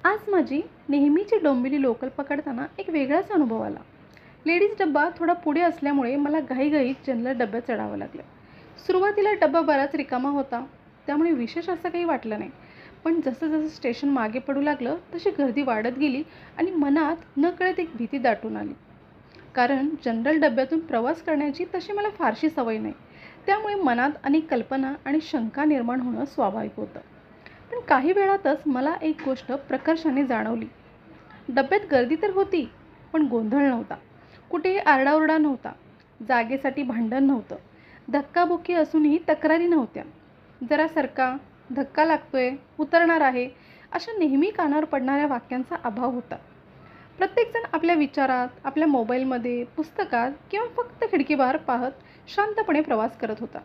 आज माझी नेहमीची डोंबिवली लोकल पकडताना एक वेगळाच अनुभव आला. लेडीज डब्बा थोडा पुढे असल्यामुळे मला घाईघाईत जनरल डब्यात चढावं लागलं. सुरुवातीला डब्बा बराच रिकामा होता, त्यामुळे विशेष असं काही वाटलं नाही. पण जसं जसं स्टेशन मागे पडू लागलं तशी गर्दी वाढत गेली आणि मनात नकळत एक भीती दाटून आली. कारण जनरल डब्यातून प्रवास करण्याची तशी मला फारशी सवय नाही. त्यामुळे मनात अनेक कल्पना आणि शंका निर्माण होणं स्वाभाविक होतं. पण काही वेळातच मला एक गोष्ट प्रकर्षाने जाणवली. डब्यात गर्दी तर होती, पण गोंधळ नव्हता. कुठेही आरडाओरडा नव्हता. जागेसाठी भांडण नव्हतं. धक्काबुक्की असूनही तक्रारी नव्हत्या. जरा सरका, धक्का लागतोय, उतरणार आहे, अशा नेहमी कानावर पडणाऱ्या वाक्यांचा अभाव होता. प्रत्येकजण आपल्या विचारात, आपल्या मोबाईलमध्ये, पुस्तकात किंवा फक्त खिडकीबाहेर पाहत शांतपणे प्रवास करत होता.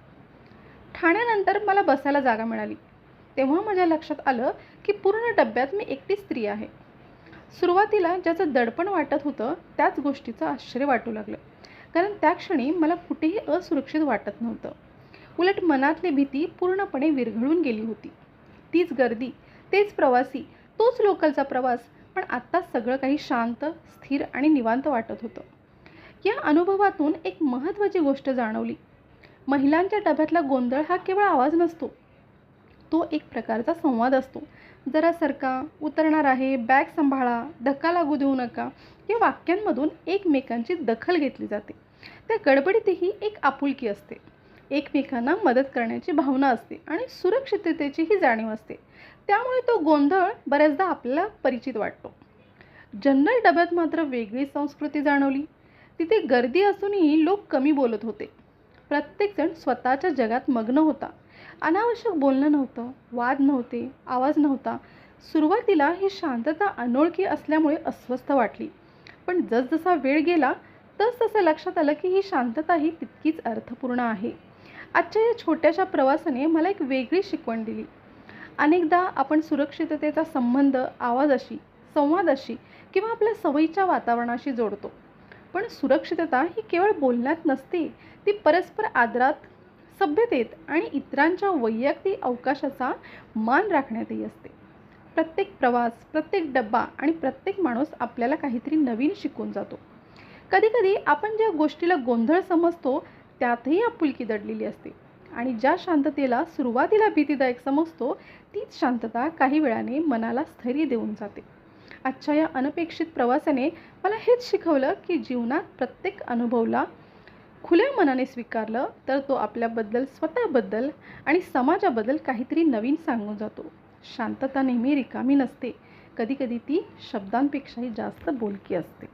ठाण्यानंतर मला बसायला जागा मिळाली. तेव्हा माझ्या लक्षात आलं की पूर्ण डब्यात मी एकटी स्त्री आहे. सुरुवातीला ज्याचं दडपण वाटत होतं त्याच गोष्टीचं आश्चर्य वाटू लागलं. कारण त्या क्षणी मला कुठेही असुरक्षित वाटत नव्हतं. उलट मनातली भीती पूर्णपणे विरघळून गेली होती. तीच गर्दी, तेच प्रवासी, तोच लोकलचा प्रवास, पण आत्ता सगळं काही शांत, स्थिर आणि निवांत वाटत होतं. या अनुभवातून एक महत्त्वाची गोष्ट जाणवली. महिलांच्या डब्यातला गोंधळ हा केवळ आवाज नसतो, तो एक प्रकारचा संवाद असतो. जरा सरका, उतरणार आहे, बॅग सांभाळा, धक्का लागू देऊ नका या वाक्यांमधून एकमेकांची दखल घेतली जाते. त्या गडबडीतही एक आपुलकी असते, एकमेकांना मदत करण्याची भावना असते आणि सुरक्षिततेचीही जाणीव असते. त्यामुळे तो गोंधळ बऱ्याचदा आपल्याला परिचित वाटतो. जनरल डब्यात मात्र वेगळी संस्कृती जाणवली. तिथे गर्दी असूनही लोक कमी बोलत होते. प्रत्येकजण स्वतःच्या जगात मग्न होता. अनावश्यक बोलणं नव्हतं, वाद नव्हते, आवाज नव्हता. सुरुवातीला ही शांतता अनोळखी असल्यामुळे अस्वस्थ वाटली. पण जसजसा वेळ गेला तसतसं लक्षात आलं की ही शांतता ही तितकीच अर्थपूर्ण आहे. आजच्या या छोट्याशा प्रवासाने मला एक वेगळी शिकवण दिली. अनेकदा आपण सुरक्षिततेचा संबंध आवाजाशी, संवादाशी किंवा आपल्या सवयीच्या वातावरणाशी जोडतो. पण सुरक्षितता ही केवळ बोलण्यात नसते, ती परस्पर आदरात, सभ्यतेत आणि इतरांच्या वैयक्तिक अवकाशाचा मान राखण्यातही असते. प्रत्येक प्रवास, प्रत्येक डब्बा आणि प्रत्येक माणूस आपल्याला काहीतरी नवीन शिकून जातो. कधीकधी आपण ज्या गोष्टीला गोंधळ समजतो त्यातही आपुलकी दडलेली असते आणि ज्या शांततेला सुरुवातीला भीतीदायक समजतो तीच शांतता काही वेळाने मनाला स्थैर्य देऊन जाते. आजच्या या अनपेक्षित प्रवासाने मला हेच शिकवलं की जीवनात प्रत्येक अनुभवला खुल्या मनाने स्वीकारलं तर तो आपल्याबद्दल, स्वतःबद्दल आणि समाजाबद्दल काहीतरी नवीन सांगून जातो. शांतता नेहमी रिकामी नसते, कधीकधी ती शब्दांपेक्षाही जास्त बोलकी असते.